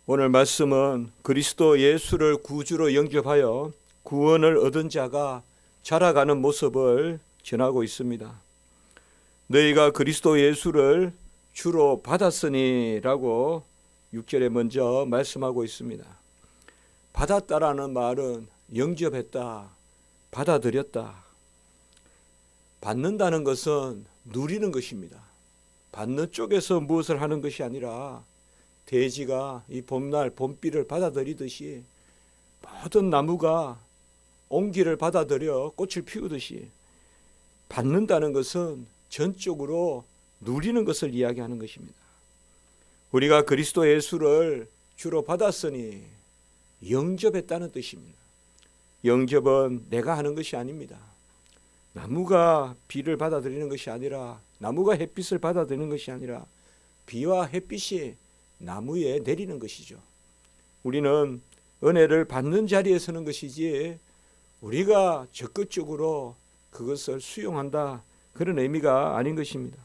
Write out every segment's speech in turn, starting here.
오늘 말씀은 그리스도 예수를 구주로 영접하여 구원을 얻은 자가 자라가는 모습을 전하고 있습니다. 너희가 그리스도 예수를 주로 받았으니 라고 6절에 먼저 말씀하고 있습니다. 받았다라는 말은 영접했다, 받아들였다. 받는다는 것은 누리는 것입니다. 받는 쪽에서 무엇을 하는 것이 아니라 돼지가 이 봄날 봄비를 받아들이듯이 모든 나무가 온기를 받아들여 꽃을 피우듯이 받는다는 것은 전적으로 누리는 것을 이야기하는 것입니다. 우리가 그리스도 예수를 주로 받았으니 영접했다는 뜻입니다. 영접은 내가 하는 것이 아닙니다. 나무가 비를 받아들이는 것이 아니라, 나무가 햇빛을 받아들이는 것이 아니라 비와 햇빛이 나무에 내리는 것이죠. 우리는 은혜를 받는 자리에 서는 것이지 우리가 적극적으로 그것을 수용한다, 그런 의미가 아닌 것입니다.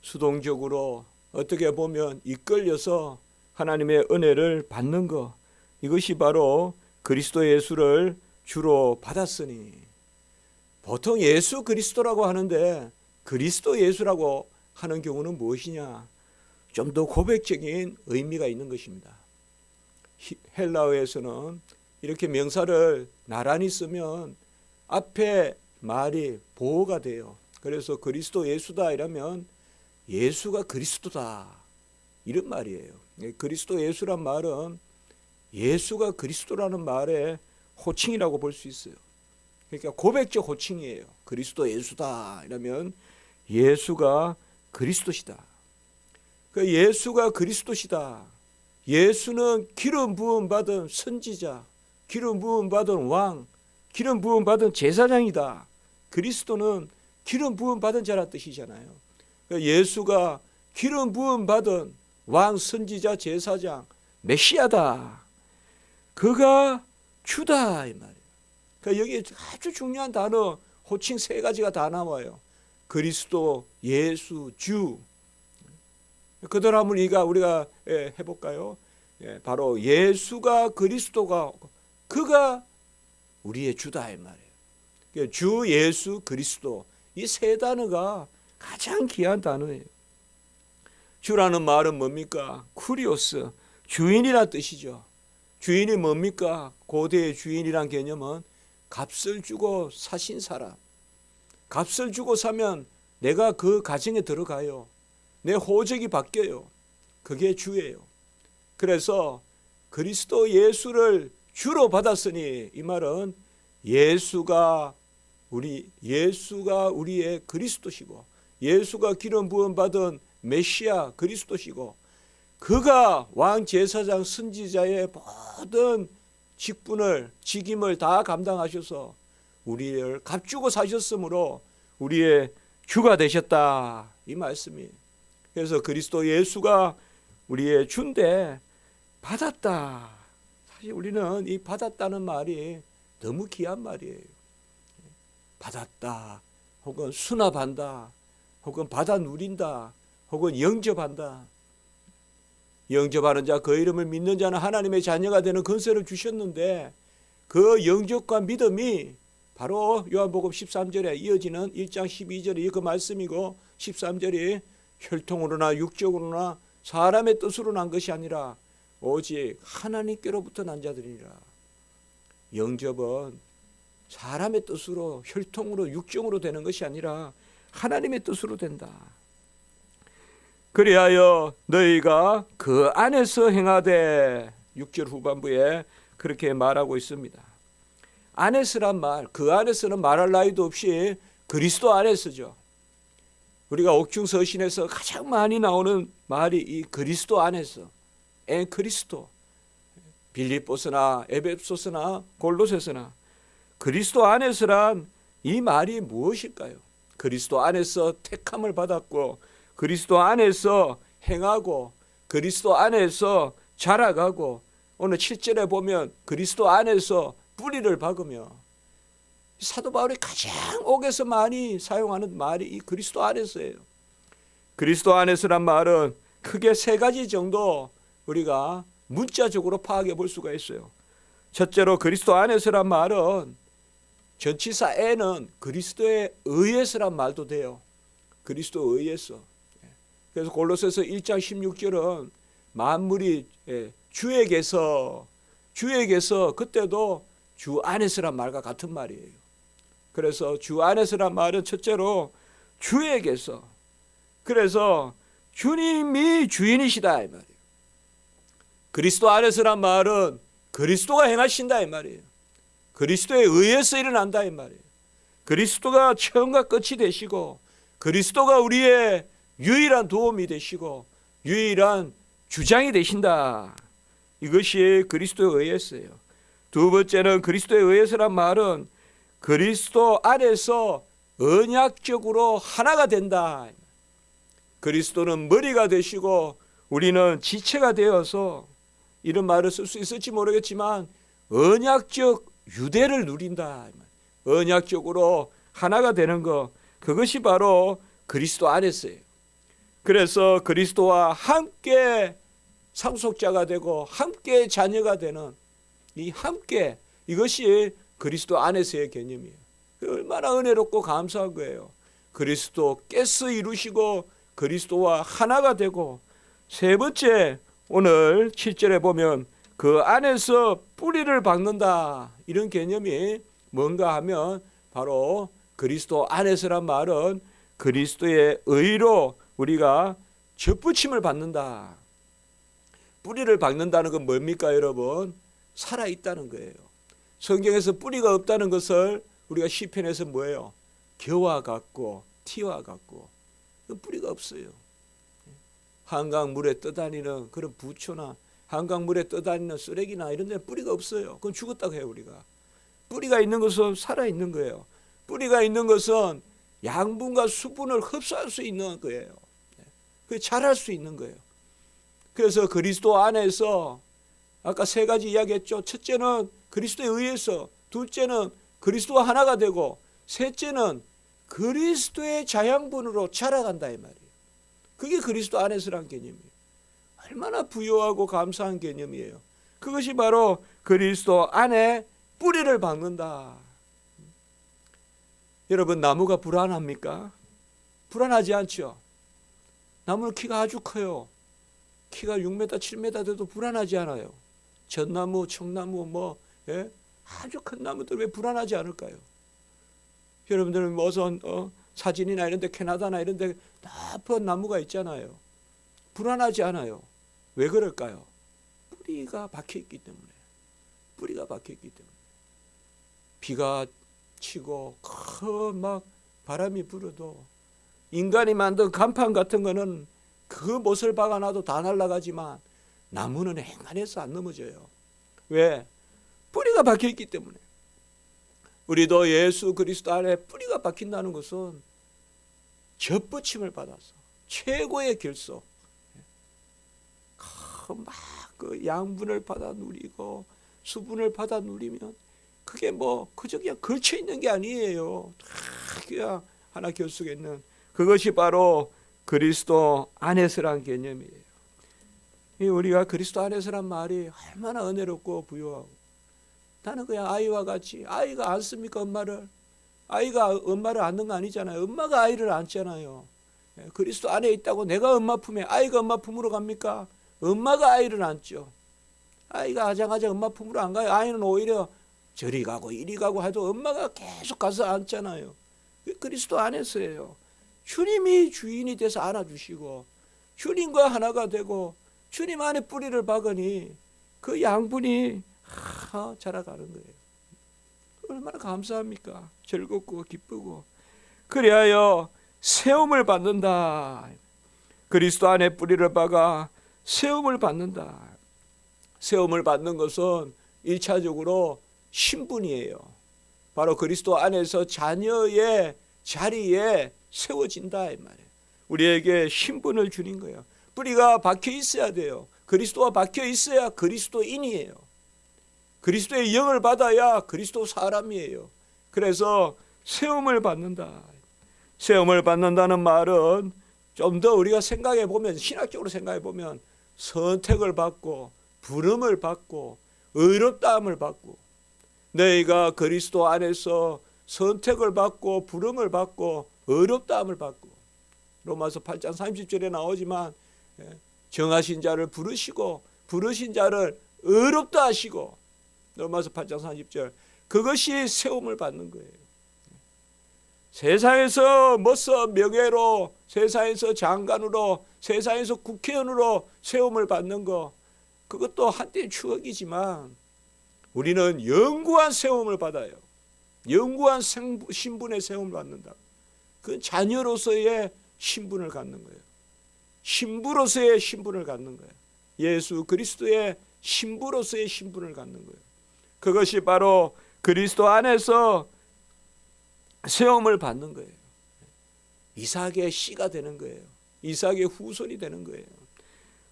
수동적으로 어떻게 보면 이끌려서 하나님의 은혜를 받는 것, 이것이 바로 그리스도 예수를 주로 받았으니. 보통 예수 그리스도라고 하는데 그리스도 예수라고 하는 경우는 무엇이냐? 좀 더 고백적인 의미가 있는 것입니다. 헬라어에서는 이렇게 명사를 나란히 쓰면 앞에 말이 보호가 돼요. 그래서 그리스도 예수다 이러면 예수가 그리스도다, 이런 말이에요. 그리스도 예수란 말은 예수가 그리스도라는 말의 호칭이라고 볼 수 있어요. 그러니까 고백적 호칭이에요. 그리스도 예수다 이러면 예수가 그리스도시다. 그 예수가 그리스도시다. 예수는 기름 부음 받은 선지자, 기름 부음 받은 왕, 기름 부음 받은 제사장이다. 그리스도는 기름 부음 받은 자란 뜻이잖아요. 예수가 기름 부음 받은 왕, 선지자, 제사장, 메시아다. 그가 주다 이 말이에요. 그러니까 여기 아주 중요한 단어, 호칭 3가지가 다 나와요. 그리스도, 예수, 주. 그대로 한번 우리가 해볼까요? 바로 예수가 그리스도가, 그가 우리의 주다 이 말이에요. 주, 예수, 그리스도, 이 3단어가 가장 귀한 단어예요. 주라는 말은 뭡니까? 쿠리오스, 주인이란 뜻이죠. 주인이 뭡니까? 고대의 주인이란 개념은 값을 주고 사신 사람. 값을 주고 사면 내가 그 가정에 들어가요. 내 호적이 바뀌어요. 그게 주예요. 그래서 그리스도 예수를 주로 받았으니, 이 말은 예수가 우리의 그리스도시고, 예수가 기름 부음 받은 메시아 그리스도시고, 그가 왕, 제사장, 선지자의 모든 직임을 다 감당하셔서 우리를 값주고 사셨으므로 우리의 주가 되셨다, 이 말씀이에요. 그래서 그리스도 예수가 우리의 주인데 받았다. 사실 우리는 이 받았다는 말이 너무 귀한 말이에요. 받았다, 혹은 수납한다, 혹은 받아 누린다, 혹은 영접한다. 영접하는 자, 그 이름을 믿는 자는 하나님의 자녀가 되는 권세를 주셨는데, 그 영접과 믿음이 바로 요한복음 13절에 이어지는 1장 12절이 그 말씀이고, 13절이 혈통으로나 육적으로나 사람의 뜻으로 난 것이 아니라 오직 하나님께로부터 난 자들이니라. 영접은 사람의 뜻으로, 혈통으로, 육정으로 되는 것이 아니라 하나님의 뜻으로 된다. 그리하여 너희가 그 안에서 행하되, 6절 후반부에 그렇게 말하고 있습니다. 안에서란 말, 그 안에서는 말할 나위도 없이 그리스도 안에서죠. 우리가 옥중서신에서 가장 많이 나오는 말이 이 그리스도 안에서, 엔 그리스도, 빌립보서나 에베소서나 골로새서나 그리스도 안에서란 이 말이 무엇일까요? 그리스도 안에서 택함을 받았고, 그리스도 안에서 행하고, 그리스도 안에서 자라가고, 오늘 7절에 보면 그리스도 안에서 뿌리를 박으며, 사도 바울이 가장 옥에서 많이 사용하는 말이 이 그리스도 안에서예요. 그리스도 안에서란 말은 크게 3가지 정도 우리가 문자적으로 파악해 볼 수가 있어요. 첫째로 그리스도 안에서란 말은 전치사 에는 그리스도에 의해서란 말도 돼요. 그리스도에 의해서. 그래서 골로새서 1장 16절은 만물이 주에게서 그때도 주 안에서란 말과 같은 말이에요. 그래서 주 안에서란 말은 첫째로 주에게서, 그래서 주님이 주인이시다 이 말이에요. 그리스도 안에서란 말은 그리스도가 행하신다 이 말이에요. 그리스도에 의해서 일어난다 이 말이에요. 그리스도가 처음과 끝이 되시고 그리스도가 우리의 유일한 도움이 되시고 유일한 주장이 되신다. 이것이 그리스도에 의해서예요. 두 번째는 그리스도에 의해서란 말은 그리스도 안에서 언약적으로 하나가 된다. 그리스도는 머리가 되시고 우리는 지체가 되어서, 이런 말을 쓸 수 있을지 모르겠지만 언약적 유대를 누린다. 언약적으로 하나가 되는 것, 그것이 바로 그리스도 안에서예요. 그래서 그리스도와 함께 상속자가 되고 함께 자녀가 되는 이 함께, 이것이 그리스도 안에서의 개념이에요. 얼마나 은혜롭고 감사한 거예요. 그리스도께서 이루시고 그리스도와 하나가 되고, 세 번째 오늘 7절에 보면 그 안에서 뿌리를 박는다, 이런 개념이 뭔가 하면 바로 그리스도 안에서란 말은 그리스도의 의로 우리가 접붙임을 받는다. 뿌리를 박는다는 건 뭡니까 여러분? 살아있다는 거예요. 성경에서 뿌리가 없다는 것을 우리가 시편에서 뭐예요? 겨와 같고 티와 같고, 뿌리가 없어요. 한강물에 떠다니는 그런 부초나 한강물에 떠다니는 쓰레기나 이런 데 뿌리가 없어요. 그건 죽었다고 해요. 우리가 뿌리가 있는 것은 살아있는 거예요. 뿌리가 있는 것은 양분과 수분을 흡수할 수 있는 거예요. 그 자랄 수 있는 거예요. 그래서 그리스도 안에서 아까 세 가지 이야기했죠. 첫째는 그리스도에 의해서, 둘째는 그리스도와 하나가 되고, 셋째는 그리스도의 자양분으로 자라간다 이 말이에요. 그게 그리스도 안에서란 개념이에요. 얼마나 부유하고 감사한 개념이에요. 그것이 바로 그리스도 안에 뿌리를 박는다. 여러분, 나무가 불안합니까? 불안하지 않죠? 나무는 키가 아주 커요. 키가 6m, 7m 돼도 불안하지 않아요. 전나무, 청나무, 아주 큰 나무들 왜 불안하지 않을까요? 여러분들은 무슨 사진이나 이런 데, 캐나다나 이런 데 높은 나무가 있잖아요. 불안하지 않아요. 왜 그럴까요? 뿌리가 박혀있기 때문에. 뿌리가 박혀있기 때문에. 비가 치고 막 바람이 불어도, 인간이 만든 간판 같은 거는 그 못을 박아놔도 다 날아가지만 나무는 행간해서 안 넘어져요. 왜? 뿌리가 박혀있기 때문에. 우리도 예수 그리스도 안에 뿌리가 박힌다는 것은 접붙임을 받아서 최고의 결속, 막 그 양분을 받아 누리고 수분을 받아 누리면 그게 그저 그냥 걸쳐 있는 게 아니에요. 다 그냥 하나 결속에 있는, 그것이 바로 그리스도 안에서란 개념이에요. 우리가 그리스도 안에서란 말이 얼마나 은혜롭고 부유하고, 나는 그냥 아이와 같이, 아이가 안습니까 엄마를? 아이가 엄마를 안는 거 아니잖아요. 엄마가 아이를 안잖아요. 그리스도 안에 있다고 내가 엄마 품에, 아이가 엄마 품으로 갑니까? 엄마가 아이를 안죠. 아이가 아장아장 엄마 품으로 안 가요. 아이는 오히려 저리 가고 이리 가고 해도 엄마가 계속 가서 안잖아요. 그리스도 안에서예요. 주님이 주인이 돼서 안아주시고 주님과 하나가 되고 주님 안에 뿌리를 박으니 그 양분이 자라가는 거예요. 얼마나 감사합니까? 즐겁고 기쁘고. 그리하여 세움을 받는다. 그리스도 안에 뿌리를 박아 세움을 받는다. 세움을 받는 것은 1차적으로 신분이에요. 바로 그리스도 안에서 자녀의 자리에 세워진다 이 말이에요. 우리에게 신분을 주는 거예요. 뿌리가 박혀 있어야 돼요. 그리스도와 박혀 있어야 그리스도인이에요. 그리스도의 영을 받아야 그리스도 사람이에요. 그래서 세움을 받는다. 세움을 받는다는 말은 좀 더 우리가 생각해 보면, 신학적으로 생각해 보면 선택을 받고 부름을 받고 의롭다함을 받고, 너희가 그리스도 안에서 선택을 받고 부름을 받고 의롭다함을 받고, 로마서 8장 30절에 나오지만 정하신 자를 부르시고 부르신 자를 의롭다 하시고, 로마서 8장 30절, 그것이 세움을 받는 거예요. 세상에서 뭐서 명예로, 세상에서 장관으로, 세상에서 국회의원으로 세움을 받는 거, 그것도 한때의 추억이지만 우리는 영구한 세움을 받아요. 영구한 신분의 세움을 받는다. 그건 자녀로서의 신분을 갖는 거예요. 신부로서의 신분을 갖는 거예요. 예수 그리스도의 신부로서의 신분을 갖는 거예요. 그것이 바로 그리스도 안에서 세움을 받는 거예요. 이삭의 씨가 되는 거예요. 이삭의 후손이 되는 거예요.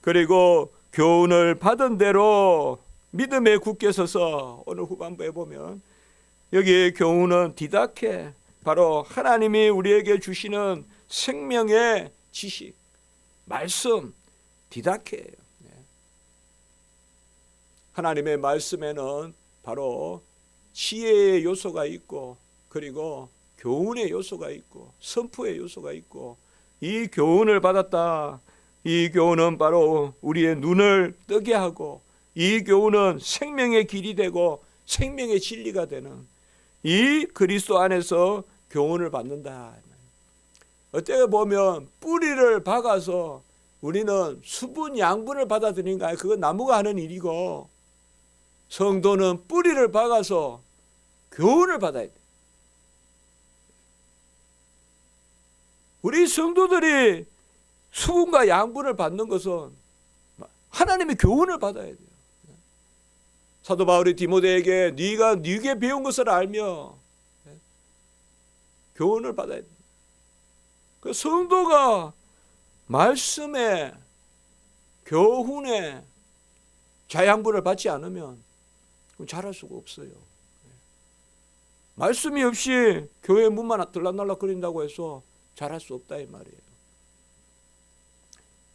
그리고 교훈을 받은 대로 믿음에 굳게 서서, 오늘 후반부에 보면 여기 교훈은 디다케, 바로 하나님이 우리에게 주시는 생명의 지식, 말씀, 디다케예요. 하나님의 말씀에는 바로 지혜의 요소가 있고, 그리고 교훈의 요소가 있고, 선포의 요소가 있고, 이 교훈을 받았다. 이 교훈은 바로 우리의 눈을 뜨게 하고, 이 교훈은 생명의 길이 되고 생명의 진리가 되는, 이 그리스도 안에서 교훈을 받는다. 어떻게 보면 뿌리를 박아서 우리는 수분 양분을 받아들이는 거 아니에요. 그건 나무가 하는 일이고, 성도는 뿌리를 박아서 교훈을 받아야 돼. 우리 성도들이 수분과 양분을 받는 것은 하나님의 교훈을 받아야 돼요. 사도 바울이 디모데에게 네가 네게 배운 것을 알며 교훈을 받아야 돼. 그 성도가 말씀에, 교훈에 자양분을 받지 않으면 잘할 수가 없어요. 말씀이 없이 교회 문만 들락날락거린다고 해서 잘할 수 없다 이 말이에요.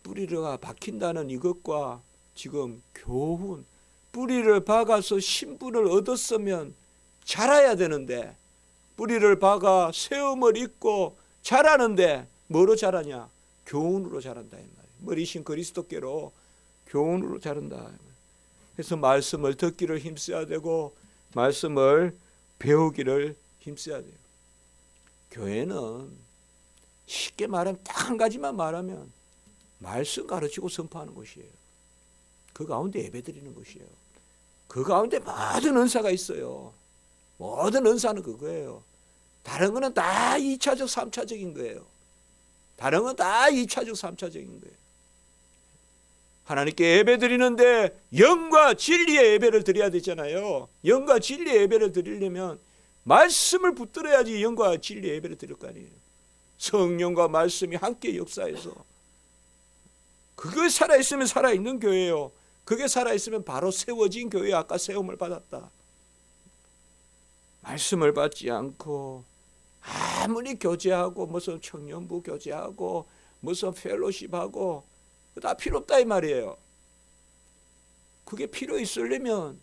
뿌리가 박힌다는 이것과 지금 교훈, 뿌리를 박아서 신분을 얻었으면 자라야 되는데, 뿌리를 박아 세움을 입고 자라는데 뭐로 자라냐? 교훈으로 자란다 이 말이에요. 머리신 그리스도께로 교훈으로 자란다. 그래서 말씀을 듣기를 힘써야 되고 말씀을 배우기를 힘써야 돼요. 교회는 쉽게 말하면 딱 한 가지만 말하면 말씀 가르치고 선포하는 것이에요. 그 가운데 예배드리는 것이에요. 그 가운데 모든 은사가 있어요. 모든 은사는 그거예요. 다른 거는 다 2차적, 3차적인 거예요. 다른 건 다 2차적, 3차적인 거예요. 하나님께 예배드리는데 영과 진리의 예배를 드려야 되잖아요. 영과 진리의 예배를 드리려면 말씀을 붙들어야지 영과 진리의 예배를 드릴 거 아니에요. 성령과 말씀이 함께 역사해서, 그게 살아있으면 살아있는 교회예요. 그게 살아있으면 바로 세워진 교회에 아까 세움을 받았다. 말씀을 받지 않고 아무리 교제하고 무슨 청년부 교제하고 무슨 펠로십하고 다 필요 없다 이 말이에요. 그게 필요 있으려면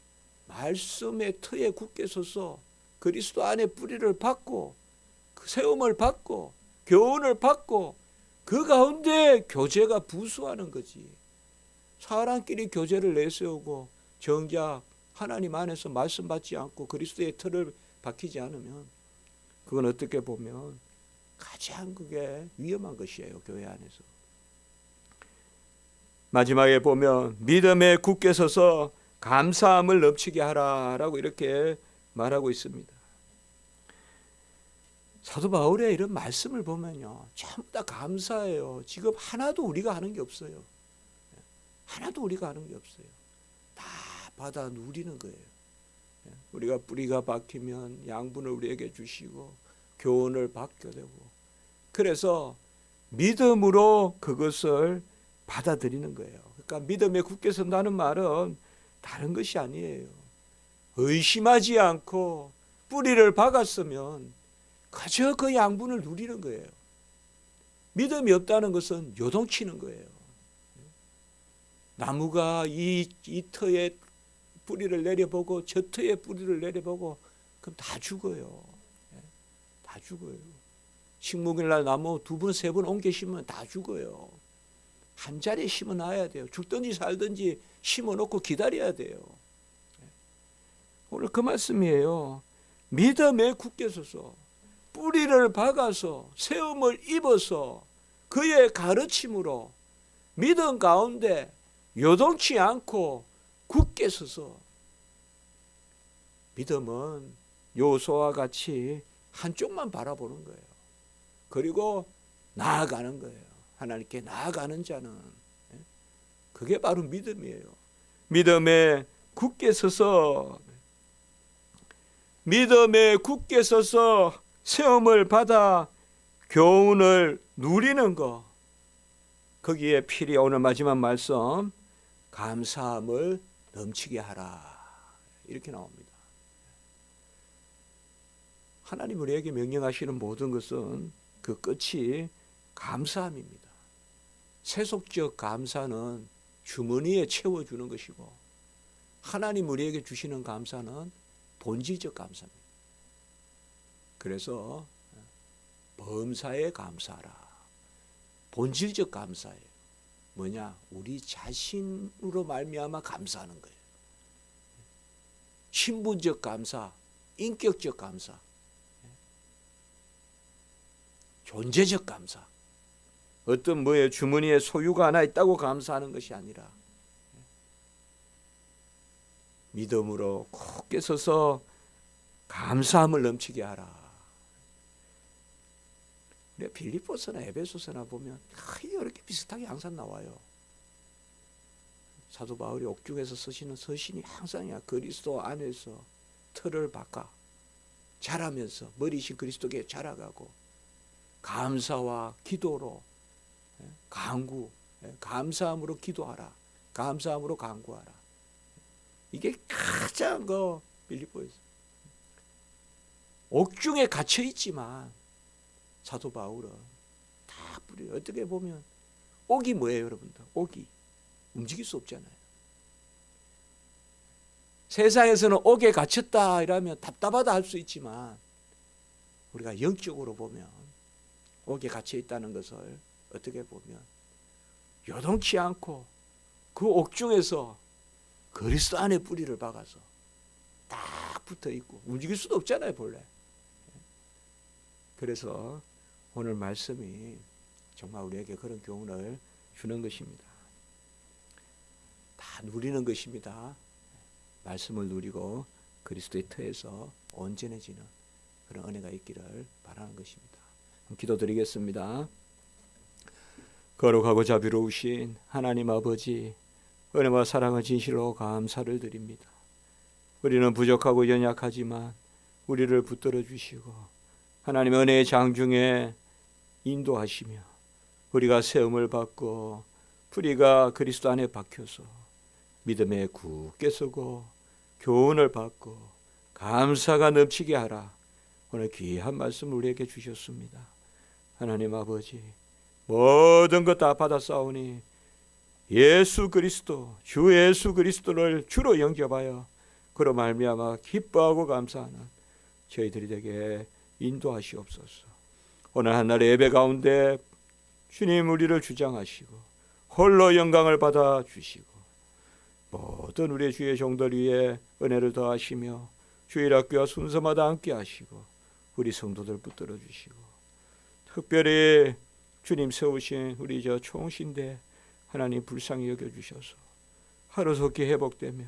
말씀의 터에 굳게 서서 그리스도 안에 뿌리를 받고 세움을 받고 교훈을 받고 그 가운데 교제가 부수하는 거지. 사람끼리 교제를 내세우고 정작 하나님 안에서 말씀 받지 않고 그리스도의 틀을 박히지 않으면 그건 어떻게 보면 가장 그게 위험한 것이에요. 교회 안에서. 마지막에 보면 믿음에 굳게 서서 감사함을 넘치게 하라라고 이렇게 말하고 있습니다. 사도 바울의 이런 말씀을 보면요, 전부 다 감사해요. 지금 하나도 우리가 하는 게 없어요. 하나도 우리가 하는 게 없어요. 다 받아 누리는 거예요. 우리가 뿌리가 박히면 양분을 우리에게 주시고 교훈을 받게 되고, 그래서 믿음으로 그것을 받아들이는 거예요. 그러니까 믿음에 굳게 선다는 말은 다른 것이 아니에요. 의심하지 않고 뿌리를 박았으면 그저 그 양분을 누리는 거예요. 믿음이 없다는 것은 요동치는 거예요. 나무가 이 터에 뿌리를 내려보고 저 터에 뿌리를 내려보고 그럼 다 죽어요. 다 죽어요. 식목일날 나무 2번, 3번 옮겨 심으면 다 죽어요. 한 자리에 심어놔야 돼요. 죽든지 살든지 심어놓고 기다려야 돼요. 오늘 그 말씀이에요. 믿음에 굳게 서서 뿌리를 박아서 세움을 입어서 그의 가르침으로 믿음 가운데 요동치 않고 굳게 서서, 믿음은 요소와 같이 한쪽만 바라보는 거예요. 그리고 나아가는 거예요. 하나님께 나아가는 자는, 그게 바로 믿음이에요. 믿음에 굳게 서서, 믿음에 굳게 서서 세움을 받아 교훈을 누리는 것, 거기에 필히 오늘 마지막 말씀 감사함을 넘치게 하라, 이렇게 나옵니다. 하나님 우리에게 명령하시는 모든 것은 그 끝이 감사함입니다. 세속적 감사는 주머니에 채워주는 것이고, 하나님 우리에게 주시는 감사는 본질적 감사입니다. 그래서 범사에 감사하라. 본질적 감사예요. 뭐냐? 우리 자신으로 말미암아 감사하는 거예요. 신분적 감사, 인격적 감사, 존재적 감사. 어떤 뭐에 주머니에 소유가 하나 있다고 감사하는 것이 아니라 믿음으로 굳게 서서 감사함을 넘치게 하라. 우리가 빌립보서나 에베소서나 보면 이렇게 비슷하게 항상 나와요. 사도 바울이 옥중에서 쓰시는 서신이 항상이야. 그리스도 안에서 틀을 박아 자라면서 머리신 그리스도께 자라가고, 감사와 기도로 강구, 감사함으로 기도하라, 감사함으로 강구하라. 이게 가장 빌립보에서 옥중에 갇혀 있지만 사도 바울은 다 뿌려. 어떻게 보면 옥이 뭐예요, 여러분들? 옥이 움직일 수 없잖아요. 세상에서는 옥에 갇혔다 이러면 답답하다 할 수 있지만, 우리가 영적으로 보면 옥에 갇혀 있다는 것을 어떻게 보면 요동치 않고 그 옥중에서 그리스도 안에 뿌리를 박아서 딱 붙어 있고 움직일 수도 없잖아요, 본래. 그래서 오늘 말씀이 정말 우리에게 그런 교훈을 주는 것입니다. 다 누리는 것입니다. 말씀을 누리고 그리스도의 터에서 온전해지는 그런 은혜가 있기를 바라는 것입니다. 기도드리겠습니다. 거룩하고 자비로우신 하나님 아버지, 은혜와 사랑과 진실로 감사를 드립니다. 우리는 부족하고 연약하지만 우리를 붙들어 주시고 하나님 은혜의 장중에 인도하시며 우리가 세움을 받고 뿌리가 그리스도 안에 박혀서 믿음에 굳게 서고 교훈을 받고 감사가 넘치게 하라. 오늘 귀한 말씀 우리에게 주셨습니다. 하나님 아버지, 모든 것 다 받았사오니 예수 그리스도, 주 예수 그리스도를 주로 영접하여 그로 말미암아 기뻐하고 감사하는 저희들이 되게 인도하시옵소서. 오늘 한날의 예배 가운데 주님 우리를 주장하시고 홀로 영광을 받아 주시고 모든 우리의 주의 종들 위에 은혜를 더하시며 주일학교와 순서마다 함께 하시고 우리 성도들 붙들어 주시고, 특별히 주님 세우신 우리 총신대 하나님 불쌍히 여겨주셔서 하루속히 회복되며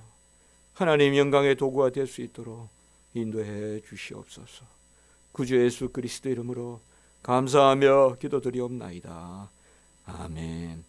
하나님 영광의 도구가 될 수 있도록 인도해 주시옵소서. 구주 예수 그리스도 이름으로 감사하며 기도드리옵나이다. 아멘.